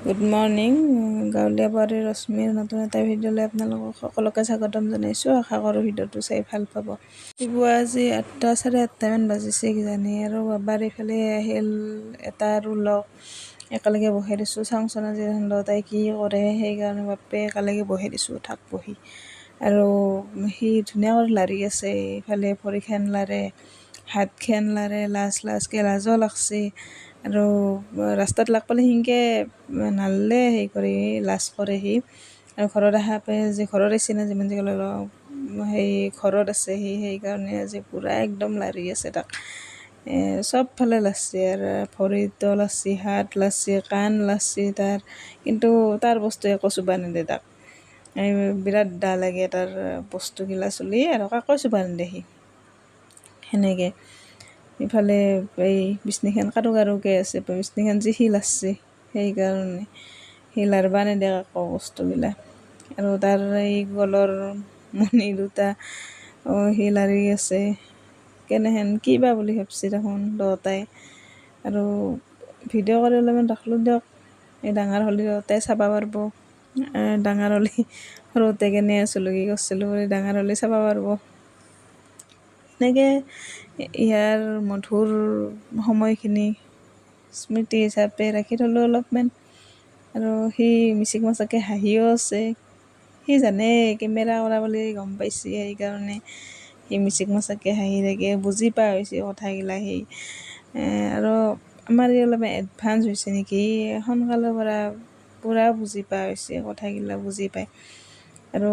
Good morning. গাঁৱলীয়া বোৱাৰী ৰশ্মিৰ নতুন এটা ভিডিঅ'লৈ আপোনালোকক সকলোকে স্বাগতম জনাইছোঁ। আশা কৰোঁ ভিডিঅ'টো চাই ভাল পাব। ৰাতিপুৱা আজি 8টা 8:30মান বাজিছে কিজানি, আৰু বাবাৰ এইফালে আহিল এটা আৰু লগ একেলগে বহাই দিছোঁ। চাওঁচোন আজি তাই কি কৰে, সেইকাৰণে বাপে একেলগে বহাই দিছোঁ থাক বহি। আৰু সি ধুনীয়াকৈ লাৰি আছে, ইফালে ভৰিখন লাৰে, হাতখন লাৰে, লাজকৈ লাজো লাগছে। আৰু ৰাস্তাত লাগ পালে সিনকে নাললে হেৰি কৰি লাজ কৰে সি। আৰু ঘৰত অহা পাই যে ঘৰত আছে না, যিমান যি ক'লেও সেই ঘৰত আছে সি, সেইকাৰণে আজি পূৰা একদম লাৰি আছে তাক। চবফালে লাচছি, আৰু ভৰিতো লাচছি, হাত লাচছি, কাণ লাচছি তাৰ, কিন্তু তাৰ বস্তু একো চুবা নিদিয়ে তাক। বিৰাট দা লাগে তাৰ বস্তুগিলা চুলি, আৰু কাকো চুবা নিদিয়ে সি সেনেকৈ। ইফালে এই বিচনীখন কাৰুকৈ আছে, বিচনীখন যি সি লাচছি, সেইকাৰণে সি লাৰবা নিদিয়ে কাকো বস্তুগিলা। আৰু তাৰ এই গলৰ মণি দুটা সি লাৰি আছে, কেনেহেন কিবা বুলি ভাবছি দেখোন দুয়োটাই। আৰু ভিডিঅ' কৰি অলপমান ৰাখলোঁ দিয়ক, এই ডাঙৰ হ'লে দুয়োটাই চাব পাৰিব। ডাঙৰ হ'লে সৰুতে কেনে আছিলোঁ, কি কৰিছিলোঁ, ডাঙৰ হ'লে চাব পাৰিব। এনেকৈ ইয়াৰ মধুৰ সময়খিনি স্মৃতি হিচাপে ৰাখি থ'লোঁ অলপমান। আৰু সি মিচিক মাছাকৈ হাঁহিও আছে। সি জানে কেমেৰা কৰা বুলি গম পাইছে, সেইকাৰণে সি মিচিক মাছাকৈ হাঁহি থাকে, বুজি পোৱা হৈছে কথাগিলা সি। আৰু আমাৰ ই অলপমান এডভান্স হৈছে নেকি, সোনকালৰ পৰা পূৰা বুজি পোৱা হৈছে, কথাগিলা বুজি পায়। আৰু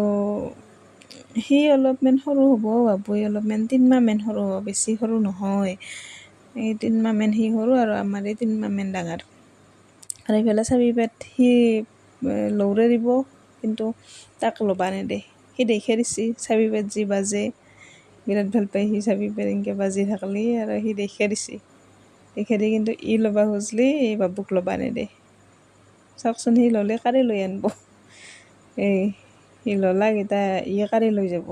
সি অলপমান সৰু হ'ব, বাবুই অলপমান 3 মাহমান সৰু হ'ব, বেছি সৰু নহয়। এই 3 মাহমান সি সৰু, আৰু আমাৰ এই 3 মাহমান ডাঙৰ। আৰু এইফালে চাবি পেট সি লৌৰে দিব, কিন্তু তাক ল'বা নেদে। সি দেখে দিছি চাবি পেট যি বাজে, বিৰাট ভাল পায় সি চাবি পেট এনেকৈ বাজি থাকলি, আৰু সি দেখে দিছি। দেখে দি কিন্তু ই ল'বা খুজলি এই বাবুক ল'বা নেদে। চাওকচোন, সি ল'লে কাঢ়ি লৈ আনিব। সি ল'লাকেইটা ই কাঢ়ি লৈ যাব।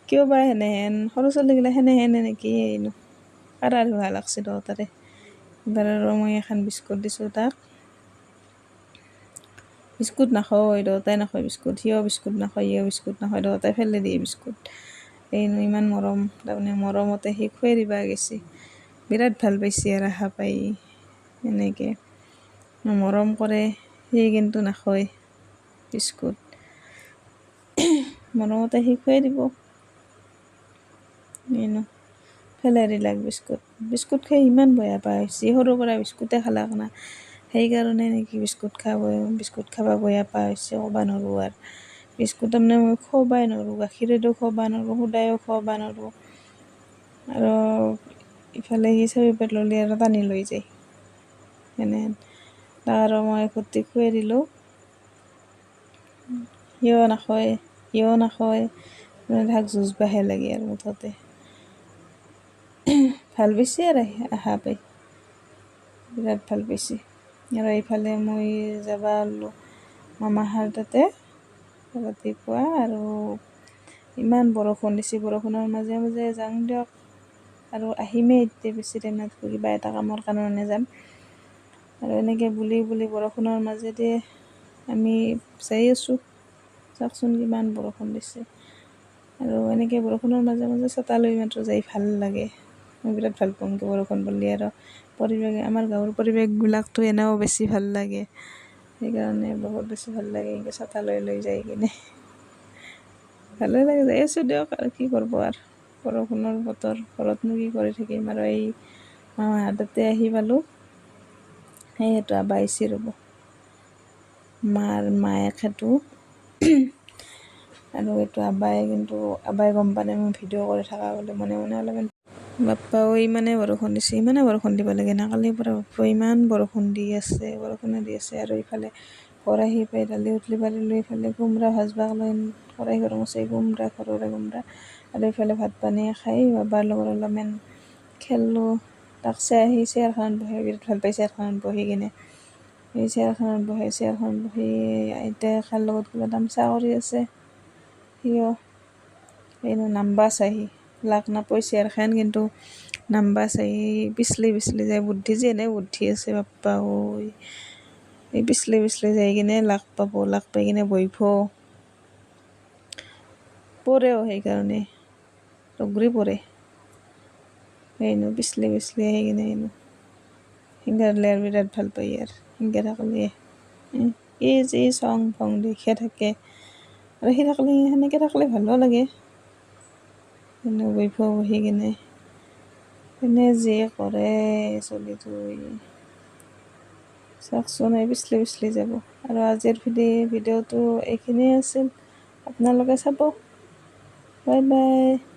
কিয় বা সেনেহেন সৰু ছোৱালীগিলা সেনেহেনে নেকি, কাঢ়াৰ হোৱা লাগছে দুয়োটাৰে। এবাৰ আৰু মই এখন বিস্কুট দিছোঁ তাক। বিস্কুট নাখায়, দুয়োটাই নাখায় বিস্কুট। সিও বিস্কুট নাখায়, ইও বিস্কুট নাখায়, দুয়োটাই ফেলে দিয়ে বিস্কুট। ইমান মৰম, তাৰমানে মৰমতে সি খুৱাই দিবা গেছি। বিৰাট ভাল পাইছে আৰু আশা পাই এনেকৈ মৰম কৰে। সি কিন্তু নাখায় বিস্কুট, মৰমতে সি খুৱাই দিব। ফেলাই দিলাক বিস্কুট। বিস্কুট খাই ইমান বেয়া পায় হৈছে, সৰুৰ পৰা বিস্কুটে খালাক না, সেইকাৰণে নেকি বিস্কুট খাব বেয়া পোৱা হৈছে, ক'ব নোৱাৰোঁ। আৰু বিস্কুট তাৰমানে মই খোৱাবই নোৱাৰোঁ, গাখীৰেদিও খোৱাব নোৱাৰোঁ, সুদায়ো খোৱাব নোৱাৰোঁ। আৰু ইফালে সি চাবি পেট ল'লে আৰু টানি লৈ যায় সেনেহেন। তাক আৰু মই ঘৰতে খুৱাই দিলোঁ, সিও নাখায়, সিও নাখায়, তাক যুঁজবাহে লাগে আৰু মুঠতে। ভাল পাইছে আৰু আশা পাই, বিৰাট ভাল পাইছে। আৰু এইফালে মই যাব ওলোঁ মামাহাৰ তাতে ৰাতিপুৱা, আৰু ইমান বৰষুণ দিছে, বৰষুণৰ মাজে মাজে যাওঁ দিয়ক। আৰু আহিমেই এতিয়া, বেছি টাইম নাথাকোঁ, কিবা এটা কামৰ কাৰণে যাম। আৰু এনেকৈ বুলি বৰষুণৰ মাজেদি আমি যাই আছোঁ। চাওকচোন কিমান বৰষুণ দিছে, আৰু এনেকৈ বৰষুণৰ মাজে মাজে ছাতা লৈ মাত্ৰ যাই ভাল লাগে। মই বিৰাট ভাল পাওঁ এনেকৈ বৰষুণ পৰিলে। আৰু পৰিৱেশ, আমাৰ গাঁৱৰ পৰিৱেশবিলাকতো এনেও বেছি ভাল লাগে, সেইকাৰণে বহুত বেছি ভাল লাগে এনেকৈ ছাতা লৈ যাই কিনে। ভালে লাগে, যাই আছোঁ দিয়ক, আৰু কি কৰিব। আৰু বৰষুণৰ বতৰ, ঘৰতনো কি কৰি থাকিম। আৰু এই মামাহঁতৰ তাতে আহি পালোঁ, সেইটো আবা আহিছে ৰ'ব, মাৰ মায়েক সেইটো। আৰু এইটো আবাই গম পোৱা নাই মই ভিডিঅ' কৰি থকা বুলি, মনে মনে অলপমান। বাপ্পাও ইমানে বৰষুণ দিছে, ইমানে বৰষুণ দিব লাগে না, কালিৰ পৰা বাপ্পা ইমান বৰষুণ দি আছে, বৰষুণে দি আছে। আৰু ইফালে ঘৰ আহি পাই দালি উতলি পাৰিলোঁ, ইফালে কোমৰা ভাজবাক লৈ কৰাই গৰম আছে, কোমৰা ঘৰৰে কোমৰা। আৰু ইফালে ভাত পানী খাই বাবাৰ লগত অলপমান খেলিলোঁ। তাক আহি চেয়াৰখনত বহি বিৰাট ভাল পাই, চেয়াৰখনত বহি কিনে এই চেয়াৰখনত বহি আইতাকৰ লগত কিবা তামচা কৰি আছে। সিও নাম্বা চাহি লাগ নাপায় চেয়াৰখন, কিন্তু নাম্বা চাহি পিছলি যায়। বুদ্ধি যে এনেই বুদ্ধি আছে বাপ্পা ঐ, এই পিছলি পিছলি যাই কিনে লাগ পাব, লাগ পাই কিনে বহিব, পৰেও সেইকাৰণে ৰগৰি পৰে। সেইনো পিছলি পিছলি আহি কিনে সেইনো সেনেকৈ হ'লে আৰু বিৰাট ভাল পায় আৰু সেনেকৈ থাকিলে এই যি চং ফং দেখে থাকে আৰু সেই থাকিলে সেনেকৈ থাকিলে ভালো লাগে। এনে বহিব, বহি কিনে এনে যি কৰে চলিটো চাওকচোন, এই পিছলি পিছলি যাব। আৰু আজিৰ ভিডিঅ'টো এইখিনিয়ে আছিল, আপোনালোকে চাব। Bye bye.